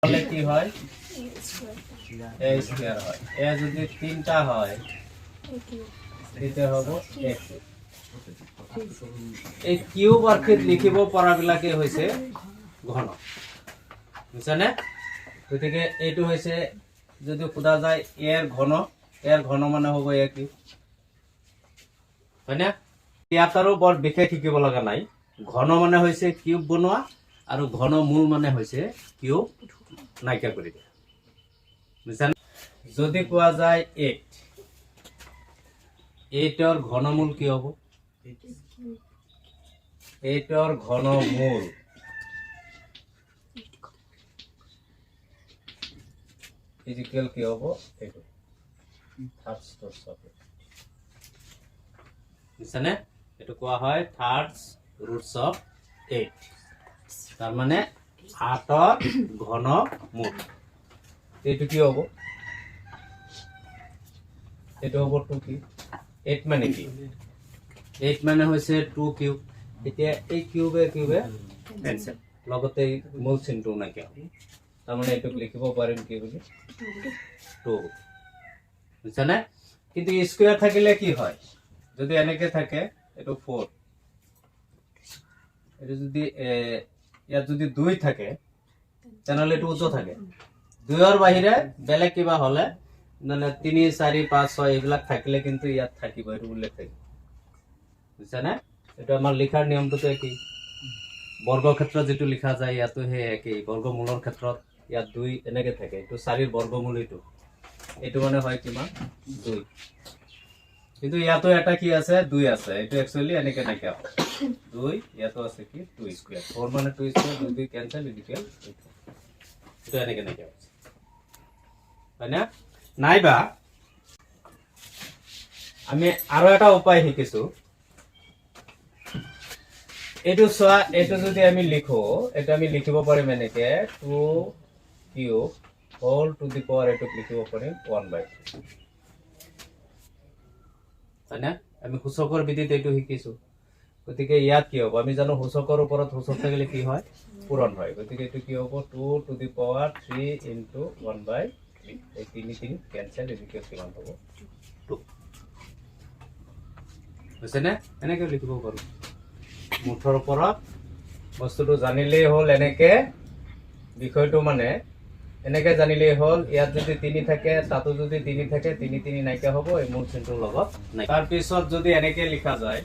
হলে কি হয় a স্কয়ার হয় a যদি তিনটা হয় দিতে হবে a এই কিউব অর্থাৎ লিখিব পৰাবিলাকে হৈছে ঘন বুঝছানে গতিকে এইটো হৈছে যদি খুদা যায় এৰ ঘন মানে হ'ব a কি হয় না ইয়াত আৰু বৰ বিশেষ শিকিব লগা নাই ঘন মানে হৈছে কিউব বনোৱা আৰু ঘন মূল মানে হৈছে কিউব নাইকিয়া কৰি দিয়া বুঝছানে যদি কোৱা যায় 8 ৰ ঘনমূল কি হ'ব 8 ৰ ঘনমূল ইকুয়াল কি হ'ব এইটো থাৰ্ড ৰুটস অফ বুঝছানে এটো কোৱা হয় থাৰ্ড ৰুটস অফ 8 তাৰ মানে 8 ৰ ঘনমূল এইটো কি হ'ব এইটো হ'ব 2 কি 8 মানে কি 8 মানে হৈছে 2 কিউব এতিয়া এই কিউবে ক্যান্সেল লগতে মূল চিহ্নটো নাকি তার মানে এটুক লিখিব পাৰিম কি বুলি 2 বুঝছানে কিন্তু স্কয়ার থাকিলে কি হয় যদি এনেকে থাকে এটো 4 এটা যদি ইয়াত যদি 2 থাকে তাহলে এটো উচ্চ থাকে 2 এর বাহিরে বেলেগ কিবা হলে মানে 3 4 5 6 এগুলা থাকিলে কিন্তু ইয়াত থাকিব এটো উল্লেখ থাকে বুঝছানে এটা আমাৰ লিখাৰ নিয়মটো কি বৰ্গক্ষেত্ৰ যেটো লিখা যায় ইয়াতো হে একই বৰ্গমূলৰ ক্ষেত্ৰত ইয়াত 2 এনেকে থাকে এটো 4 ৰ বর্গমূল এটো মানে হয় কিমান 2 কিন্তু ইয়াতো এটা কি আছে 2 আছে এটো एक्चुअली এনেকে নাকি 2 ইয়াতো আছে কি 2 স্কয়ার 4 মানে 2 স্কয়ার 2 ক্যান্সেল ইকুয়াল এটো এনেকে নাকি হয় না নাইবা আমি আৰু এটা উপায় শিকিছো এটো সোয়া এটো যদি আমি লিখো এটা আমি লিখিব পাৰিম এনেকে 2 cube whole to the power এটো লিখিব পাৰিম 1/2 তাইনা আমি সূচকৰ বিধিত এটো শিকিছো গতিকে ইয়াত কি হ'ব আমি জানো সূচকৰ ওপৰত সূচক থাকিলে কি হয় পূৰণ হয় গতিকে এটো কি হ'ব 2 টু দি পাওয়ার 3 ইনটু 1/3 এই 3 ক্যান্সেল ইকুয়াল কিমান হ'ব 2 বুঝছেনে এনেকে লিখিব পাৰো মুঠৰ ওপৰত বস্তুটো জানিলেই হল এনেকে বিষয়টো মানে এনেকে জানিলেই হল ইয়াত যদি 3 থাকে তাতো যদি 3 থাকে 3 নাইকিয়া হ'ব এই মূল চিহ্নৰ লগত নাই তাৰ পিছত যদি এনেকে লিখা যায়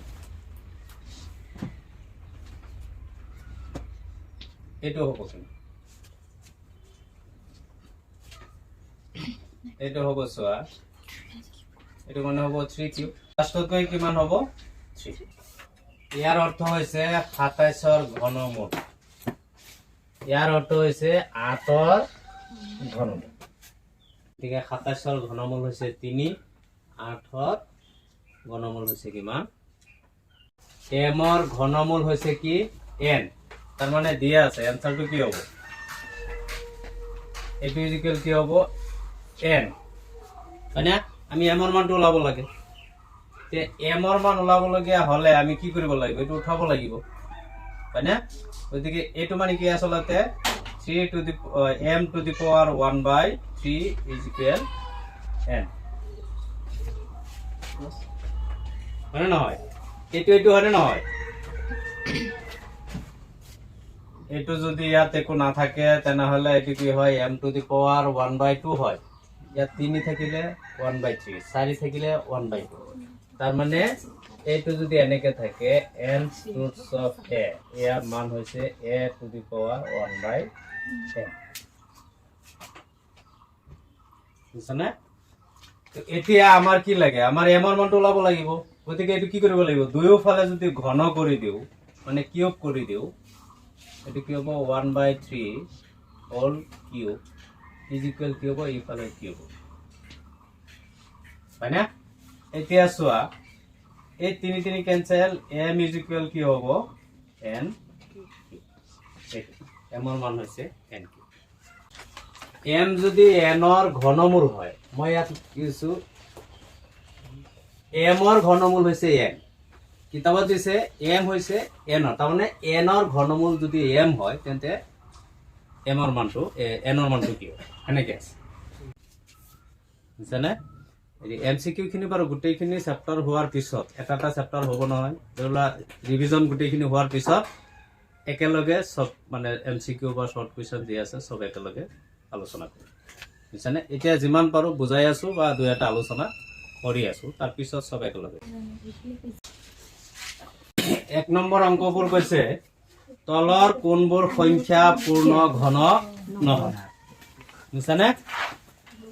এটো হ'ব কি এটো হ'ব সোয়া এটো মানে হ'ব 3 কিউব লাষ্টত কিমান হ'ব 3 ইয়াৰ অৰ্থ হৈছে 27 ৰ ঘনমূল ইয়াৰ অৰ্থ হৈছে 8 ৰ ঘনমূল ঠিক আছে 27 ৰ ঘনমূল হৈছে 3 8 ৰ ঘনমূল হৈছে কিমান m ৰ ঘনমূল হৈছে কি n তাৰ মানে দিয়া আছে आंसरটো কি হ'ব এটো ইকুয়াল কি হ'ব n মানে আমি m ৰ মানটো ওলাব লাগে তে m ৰ মান ওলাব লগিয়া হলে আমি কি কৰিব লাগিব এটো উঠাব লাগিব হয় না গতিকে এটো মানে কি আসলতে 3 to the m to the power 1/3 is equal n মানে নহয় এটো হয় না নহয় এটো যদি ইয়াত একো না থাকে তেনহলে এটো কি হয় m টু দি পাওয়ার 1/2 হয় ইয়াত 3 থাকিলে 1/3 4 থাকিলে 1/2 তার মানে এটো যদি এনেকে থাকে n রুটস অফ a এর মান হইছে a টু দি পাওয়ার 1/10 বুঝছানে তো এতিয়া আমার কি লাগে আমার m এর মানটো ওলাব লাগিব গতিকে এটো কি কৰিব লাগিব দুয়ো ফালে যদি ঘন কৰি দিও মানে কিউব কৰি দিও এটো কি হ'ব 1/3 হোল কিউব ইজ ইকুয়াল কি হ'ব এই ফালে কিউব হয় না এতিয়া সোয়া এই 3 ক্যান্সেল m ইজ ইকুয়াল কি হ'ব n m ৰ মান হৈছে n m যদি n ৰ ঘনমূল হয় মই ইয়াত কিছু m ৰ ঘনমূল হৈছে n কিতাবত দিছে m হৈছে n তাৰ মানে n ৰ ঘনমূল যদি m হয় তেন্তে এমৰ মানটো এনৰ মানটো কি হ'ব এনেকৈ আছে বুজিছানে MCQ খিনি বাৰু গোটেইখিনি চেপ্টাৰ হোৱাৰ পিছত এটা চেপ্টাৰ হ'ব নহয় ধৰিলা ৰিভিজন গোটেইখিনি হোৱাৰ পিছত একেলগে সব মানে MCQ বা শৰ্ট কুৱেশ্যন যি আছে সব একেলগে আলোচনা কৰিম বুজিছানে এতিয়া যিমান পাৰো বুজাই আছো বা দুই এটা আলোচনা কৰি আছো তাৰ পিছত সব একেলগে 1 নম্বৰ অংকবোৰ কৈছে তলৰ কোনবোৰ সংখ্যা পূৰ্ণ ঘন নহয় বুজিছানে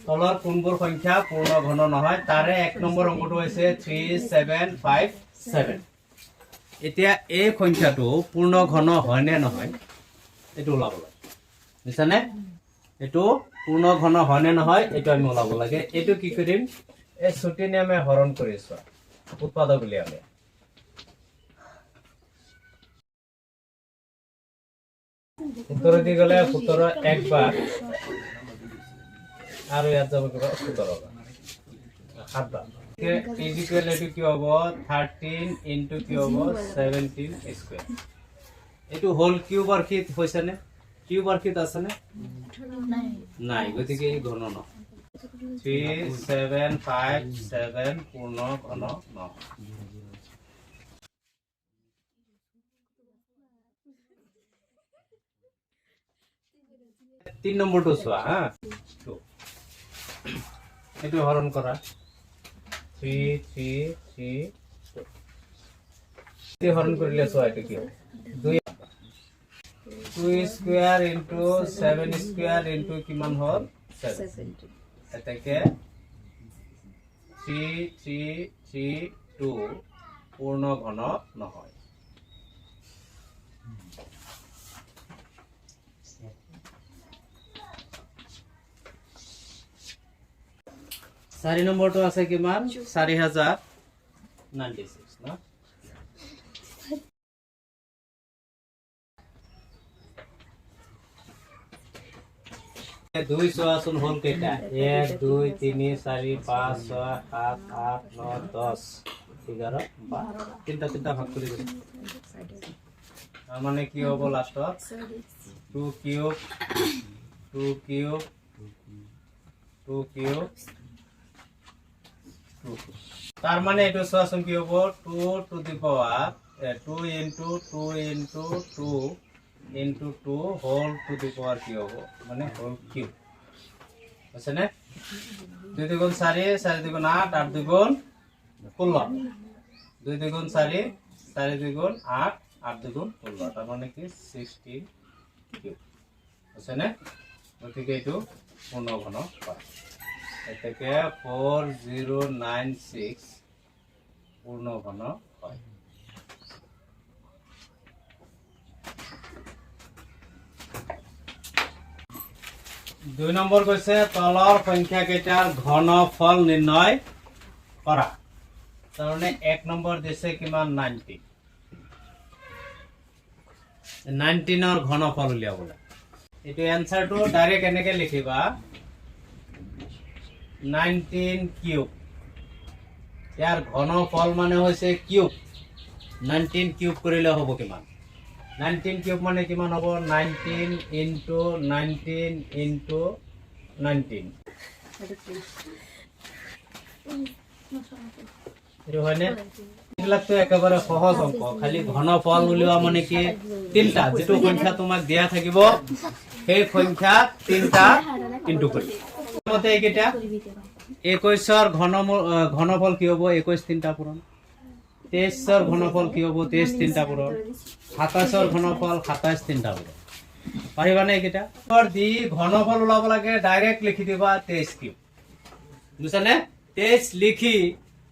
তলৰ কোনবোৰ সংখ্যা পূৰ্ণ ঘন নহয় তাৰে 1 নম্বৰ অংকটো হৈছে 3757 এতিয়া এই সংখ্যাটো পূৰ্ণ ঘন হয় নে নহয় এটো ওলাব লাগে বুজিছানে এটো পূৰ্ণ ঘন হয় নে নহয় এটো আমি ওলাব লাগে এটো কি কৰিম এই ছুটি নিয়মে হৰণ কৰিছো উৎপাদক উলিয়ালে উত্তৰ দি গলে 17 একবাৰ আৰু ইয়াত যাব কিবা 17 সাতবাৰ is equal to কি হ'ব 13 into কি হ'ব 17 স্কয়ার এটো হোল কিউবৰ কিত হৈছে নে কিউবৰ কিত আছে নে নাই গতিকে এই ঘন ন 3757 পূৰ্ণ ঘন ন 3 নম্বৰটো চোৱা হা এটো হৰণ কৰা 3 3 3 2 হরণ করিলে সো এটা কি 2 স্কয়ার ইনটু 7 স্কয়ার ইনটু কিমান হল 7 এটাকে 3 3 3 2 পূর্ণ ঘন নহয় 4 নম্বৰটো আছে কিমান 4096 না 2 চোৱাচোন হল কেইটা 1 2 3 4 5 6 7 8 9 10 11 12 তিনটা ভাগ কৰি দিম মানে কি হ'ব লাষ্টত 2 কিউব 2 কিউব 2 কিউব তার মানে এটো চোৱাচোন কি হ'ব 2 to the power 2 into 2 into 2 into 2 whole to the power কি হ'ব মানে হোল কিউব আছে না 2 দুগুণ 4 4 দুগুণ 8 8 দুগুণ 16 2 দুগুণ 4 4 দুগুণ 8 8 দুগুণ 16 তার মানে কি 16 কিউব আছে না গতিকে এটো পূৰ্ণ ঘন পায় এটাকে 4096 পূৰ্ণ ঘন হয় 2 নম্বৰ কৈছে তলৰ সংখ্যা কেইটাৰ ঘনফল নিৰ্ণয় কৰা তাৰমানে 1 নম্বৰ দিছে কিমান 90 19 ৰ ঘনফল উলিয়াবলৈ এটো এনসাৰটো ডাইৰেক্ট এনেকে লিখিবা 19 কিউব ইয়াৰ ঘনফল মানে হৈছে কিউব 19 কিউব কৰিলে হ'ব কিমান 19 কিউব মানে কিমান হ'ব 19 into 19 into 19 এটো হয়নে এগুলাক তো একেবাৰে সহজ অংক খালি ঘনফল উলিওৱা মানে কি তিনটা যেটো সংখ্যা তোমাক দিয়া থাকিব সেই সংখ্যা তিনটা ইনটু কৰি মতে এইকেইটা 21 ৰ ঘনফল কি হ'ব 21 তিনটা পূৰণ 23 ৰ ঘনফল কি হ'ব 23 তিনটা পূৰণ 27 ৰ ঘনফল 27 তিনটা পূৰণ পাৰিবানে এইকেইটা পৰ দি ঘনফল ওলাব লাগে ডাইৰেক্ট লিখি দিবা 23 কিউব বুজিছানে 23 লিখি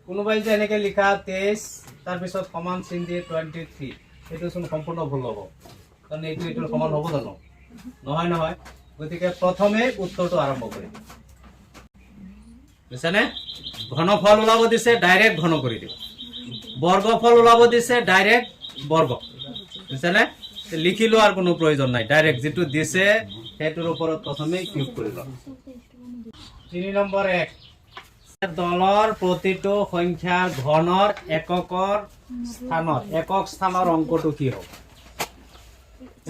কোনোবাই যে এনেকে লিখা 23 তাৰ পিছত সমান চিন দি 23 এটো সম সম্পূৰ্ণ ভুল হ'ব কাৰণ এইটো সমান হ'ব জানো নহয় গতিকে প্ৰথমে উত্তৰটো আৰম্ভ কৰিম বুজিছানে ঘনফল ওলাব দিছে ডাইৰেক্ট ঘন কৰি দিবা বৰ্গফল ওলাব দিছে ডাইৰেক্ট বৰ্গ বুজিছানে লিখিলো আৰ কোনো প্ৰয়োজন নাই ডাইৰেক্ট যেটো দিছে সেটোৰ ওপৰত প্ৰথমে কিউব কৰি লও 3 নম্বৰ 1 দলৰ প্ৰতিটো সংখ্যা ঘনৰ একক স্থানৰ অংকটো কি হ'ব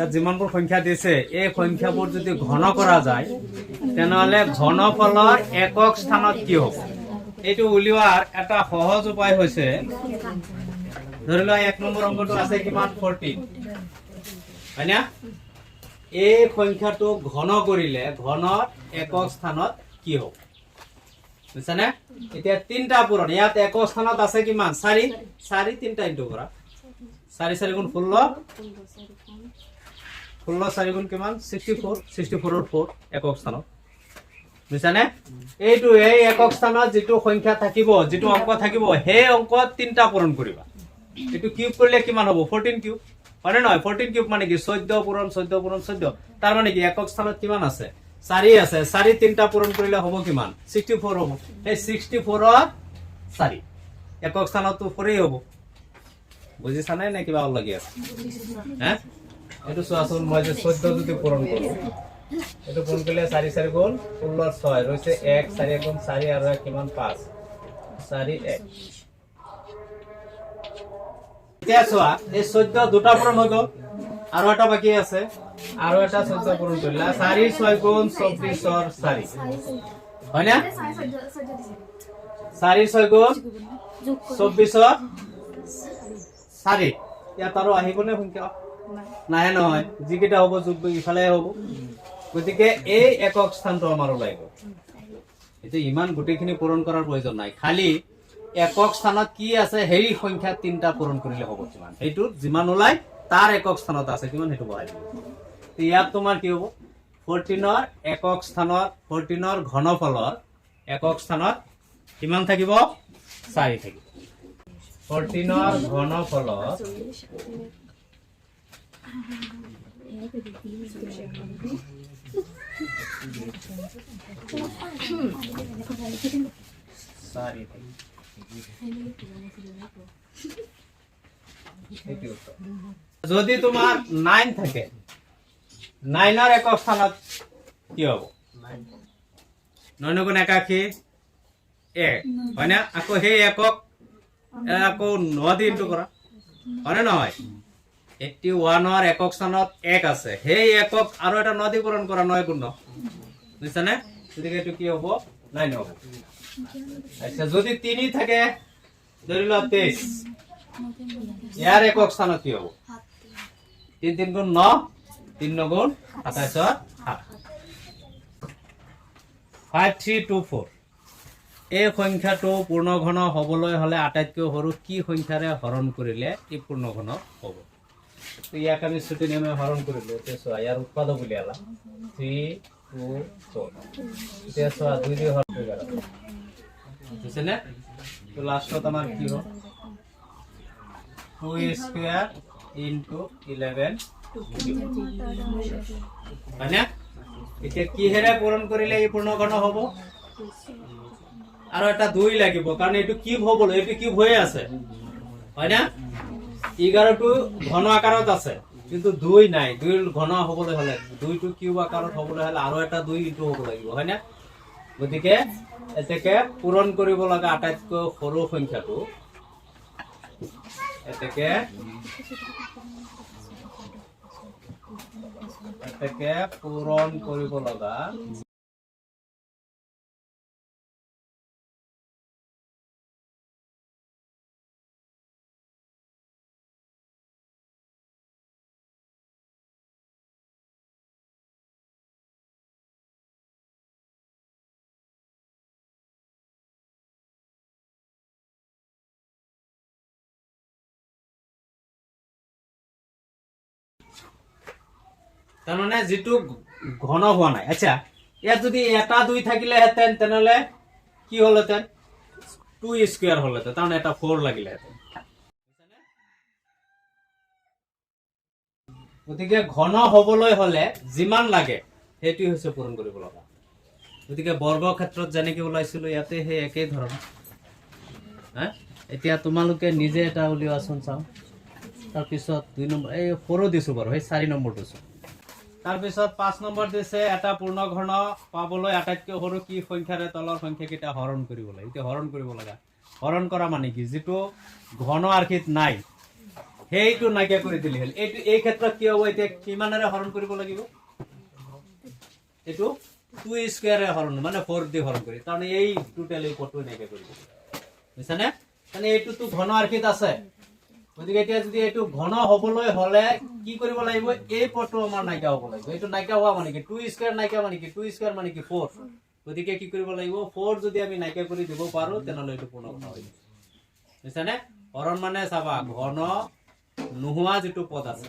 ইয়াত যিমানবোৰ সংখ্যা দিছে এই সংখ্যাবোৰ যদি ঘন কৰা যায় তেনেহলে ঘনফলৰ একক স্থানত কি হ'ব এইটো উলিওৱাৰ এটা সহজ উপায় হৈছে ধৰি লোৱা 1 নম্বৰ অংকটো আছে কিমান 14 হয়না এই সংখ্যাটো ঘন কৰিলে ঘনৰ একক স্থানত কি হ'ব বুজিছানে এতিয়া তিনটা পূৰণ ইয়াত একক স্থানত আছে কিমান 4 4 তিনটা ইনটু কৰা 4 4 গুণ 16 16 4 গুণ কিমান 64 64 ৰ 4 একক স্থানত বুজিছানে এইটো এই একক স্থানত যেটো সংখ্যা থাকিব যেটো অংক থাকিব সেই অংক তিনটা পূৰণ কৰিবা এটো কিউব কৰিলে কিমান হ'ব 14 কিউব মানে নহয় 14 কিউব মানে কি 14 পূৰণ 14 পূৰণ 14 তাৰ মানে কি একক স্থানত কিমান আছে 4 আছে 4 তিনটা পূৰণ কৰিলে হ'ব কিমান 64 হ'ব এই 64 ৰ 4 একক স্থানতটো 4 হ'ব বুজিছানে নে কিবা অল লাগি আছে হ্যাঁ এটো চোৱাচোন মই যে 14 যদি পূৰণ কৰো এটো পূৰণ কৰিলে 4 4 গুণ 16 6 ৰৈছে 1 4 গুণ 4 আৰু কিমান 5 4 1 এতিয়া চোৱা এই 14 দুটা পূৰণ হৈ গ'ল আৰু এটা বাকি আছে আৰু এটা 14 পূৰণ কৰিলা 4 6 গুণ 24 ৰ 4 হয় না 4 6 গুণ 24 ৰ 4 ইয়াত আৰু আহিবনে সংখ্যা নাই নহয় যিকেইটা হ'ব যোগ ইফালে হ'ব গতিকে এই একক স্থানটো আমাৰ ওলাই গ'ল এতে ইমান গুটিখিনি পূৰণ কৰাৰ প্ৰয়োজন নাই খালি একক স্থানত কি আছে হেৰি সংখ্যা তিনটা পূৰণ কৰিলে হ'ব কিমান এইটো যিমান ওলাই তাৰ একক স্থানত আছে কিমান হেতু বহাই দিব ইয়াত তোমাৰ কি হ'ব 14 ৰ একক স্থানত 14 ৰ ঘনফলৰ একক স্থানত কিমান থাকিব 4 থাকিব 14 ৰ ঘনফলৰ যদি তোমাৰ 9 থাকে 9 ৰ একক স্থানত কি হ'ব 9 গুণ 81 1 হয় না আকৌ সেই একক আকৌ 9 দি ইনটু কৰা হয় নহয় 81 ৰ একক স্থানত 1 আছে সেই একক আৰু এটা 9 দি পূৰণ কৰা 9 গুণ 9 বুজিছানে গতিকে এটো কি হ'ব 9 হ'ব আচ্ছা যদি 3 থাকে ধৰি লোৱা 23 ইয়াৰ একক স্থানত কি হ'ব 3 3 গুণ 9 3 9 গুণ 27 5324 এই সংখ্যাটো পূৰ্ণঘন হ'বলৈ হলে আটাইতকৈ সৰু কি সংখ্যাৰে হৰণ কৰিলে ই পূৰ্ণঘন হ'ব তো ইয়াক আমি ছুটি নিয়মে হৰণ কৰিলো এতিয়া চোৱা ইয়াৰ উৎপাদক উলিয়ালা 3 2 4 এতিয়া চোৱা 2 দি হৰণ কৰিলা বুজিছানে তো লাষ্টত আমাৰ কি হ'ব 2 স্কয়াৰ ইনটু 11 মানে এতিয়া কি হেৰে পূৰণ কৰিলে এই পূৰ্ণঘন হ'ব আৰু এটা 2 লাগিব কাৰণ এটো কিউব হ'ব এটো কিউব হৈ আছে হয় না 11 টো ঘন আকাৰত আছে কিন্তু 2 নাই 2 ঘন হ'বলৈ হলে 2 টো কিউব আকাৰত হ'বলৈ হলে আৰু এটা 2 ইনটু হ'ব লাগিব হয় না গতিকে এতেকে পূৰণ কৰিব লগা আটাইতকৈ সৰু সংখ্যাটো এতেকে পূৰণ কৰিব লগা তাৰমানে যেটো ঘন হোৱা নাই আচ্ছা ইয়াত যদি এটা 2 থাকিলে হেতেন তেনেহলে কি হলহেতেন 2 স্কয়ার হলহেতেন তাৰমানে এটা 4 লাগিলে হেতেন গতিকে ঘন হ'বলৈ হলে যিমান লাগে হেতু হৈছে পূৰণ কৰিব লগা গতিকে বৰ্গ ক্ষেত্ৰত যেনেকৈ ওলাইছিল ইয়াতে হে একেই ধৰণ হা এতিয়া তোমালোকে নিজে এটা উলিওৱাচোন চাও তাৰ পিছত 2 নম্বৰ এই 4 দিছো বাৰু এই 4 নম্বৰটো তাৰ পিছত 5 নম্বৰ দিছে এটা পূৰ্ণঘন পাবলৈ আটাইতকৈ সৰু কি সংখ্যাৰে তলৰ সংখ্যাকেইটা হৰণ কৰিব লাগে এতিয়া হৰণ কৰিব লগা হৰণ কৰা মানে কি যেটো ঘন আৰ্হিত নাই সেইটো নাইকিয়া কৰি দিলে হ'ল এইটো এই ক্ষেত্ৰত কি হ'ব এতিয়া কিমানেৰে হৰণ কৰিব লাগিব এইটো 2 স্কয়াৰে হৰণ মানে 4 দি হৰণ কৰি তাহলে এই টোটাল এই পটো নাইকিয়া কৰি দিলে বুজিছানে মানে এইটো তো ঘন আৰ্কিত আছে গতিকে এতিয়া যদি এইটো ঘন হবলৈ হলে কি কৰিব লাগিব এই পটো আমাৰ নাইকিয়া হ'ব লাগিব এইটো নাইকিয়া হোৱা মানে কি 2 স্কয়াৰ নাইকিয়া মানে কি 2 স্কয়াৰ মানে কি 4 গতিকে কি কৰিব লাগিব 4 যদি আমি নাইকিয়া কৰি দিব পাৰো তেনেহলে এইটো পূৰ্ণ ঘন হৈ যাব বুজিছানে হৰণ মানে চাবা ঘন নোহোৱা যেটো পদ আছে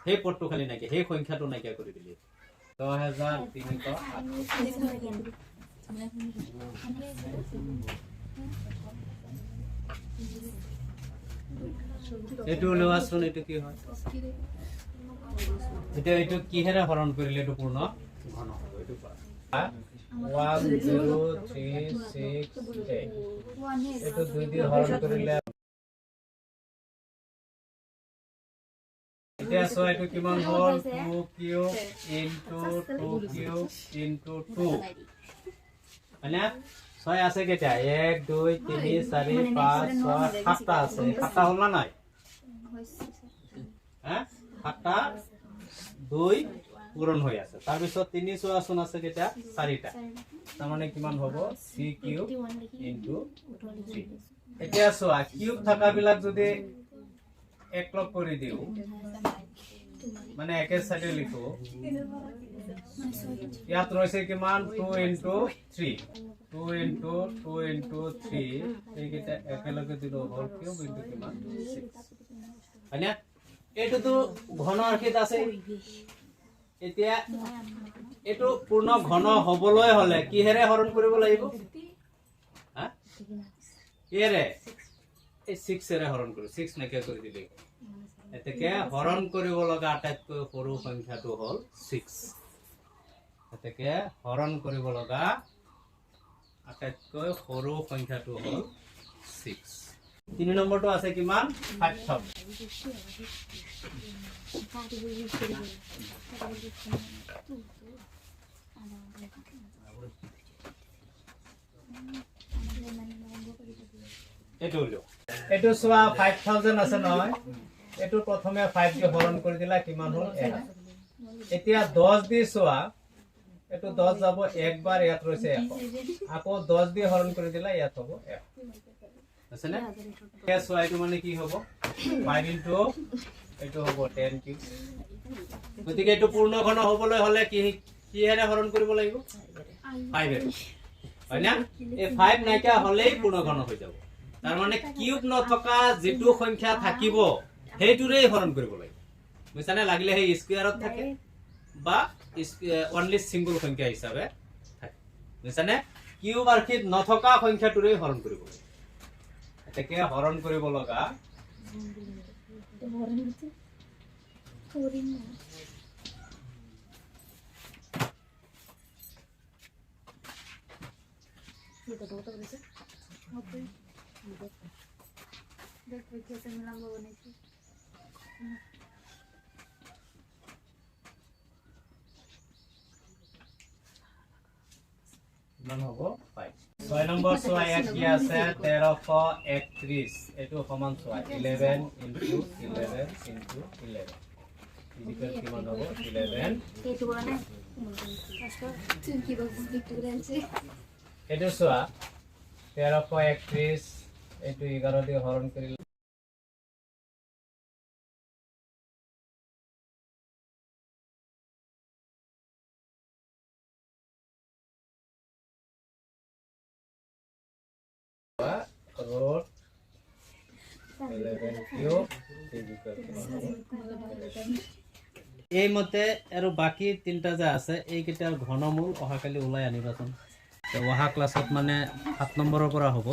সেই পদটো খালি নাইকিয়া সেই সংখ্যাটো নাইকিয়া কৰি দিলে 10308 এটো লওয়াছন এটো কি হয় এটো কিহেৰে হৰণ কৰিলে এটো পূৰ্ণ ঘন হ'ব এটো 10368 এটো 2 দি হৰণ কৰিলে এতিয়া সো এটো কিমান হ'ল 2 কিউব ইনটু 2 কিউব ইনটু 2 মানে 6 আছে কেটা 1 2 3 4 5 6 7টা আছে 7টা হল না নাই হ্যাঁ 7টা 2 পূরণ হৈ আছে তাৰ পিছত 3 6 আছে কেটা 4টা তাৰ মানে কিমান হ'ব c কিউব ইনটু 3 এতিয়া সো কিউব থাকা বিলাক যদি এক লগ কৰি দিও মানে একে সাইডে লিখো ইয়াত রয়েছে কিমান 2 ইনটু 3 2 ইনটু 2 ইনটু 3 এইকেটা একেলগে দিলো হল কিউব ইনটু কিমান 6 মানে এটো তো ঘন আৰ্কিত আছে এতিয়া এটো পূৰ্ণ ঘন হবলৈ হলে কিহেৰে হৰণ কৰিব লাগিব হা কিহেৰে এই 6 এৰে হৰণ কৰো 6 নাকে কৰি দিলে এতেকে হৰণ কৰিব লগা আটাইতকৈ সৰু সংখ্যাটো হল 6 এতেকে হৰণ কৰিব লগা আটাইতকৈ সৰু সংখ্যাটো হল 6 3 নম্বৰটো আছে কিমান 5000 এটো সোয়া 5000 আছে নহয় এটো প্ৰথমে 5 দি হৰণ কৰি দিলা কিমান হল 1 এতিয়া 10 দি সোয়া এটো 10 যাব একবাৰ ইয়াত ৰৈছে 1 আকৌ 10 দি হৰণ কৰি দিলা ইয়াত হ'ব 1 আছে না এ সোয়া এটো মানে কি হ'ব 5 ইনটু এটো হ'ব 10 কিউব গতিকে এটো পূৰ্ণ ঘন হবলৈ হলে কিহেৰে হৰণ কৰিব লাগিব 5 এ হয় না এই 5 নাইকা হলেই পূৰ্ণ ঘন হৈ যাব তাৰ মানে কিউব নথকা যেটো সংখ্যা থাকিব হেইটোৰে হৰণ কৰিব লাগিব বুজিছানে লাগিলে হে স্কয়াৰত থাকে বা অনলি সিঙ্গল সংখ্যা হিচাপে থাকে বুজিছানে কিউব আৰ্কিত নথকা সংখ্যাটোৰে হৰণ কৰিব লাগিব এটাকে হৰণ কৰিব লগা देखो कैसे मिलाऊंगा बने की মান হ'ব 5 6 নম্বৰ সোয়া ইয়াত কি আছে 1331 এটো সমান সোয়া 11 ইনটু 11 ইনটু 11 ইকুয়াল কিমান হ'ব 11 এটো বলা না কষ্ট কি বলছিস একটু রেঞ্জে এটো সোয়া 1331 এটো 11 দিয়ে হরণ কৰি 11 কিউব এই মতে আৰু বাকি তিনটা যে আছে এই কেইটাৰ ঘনমূল অহাকালি ওলাই আনিবাচোন অহা ক্লাছত মানে 7 নম্বৰৰ পৰা হ'ব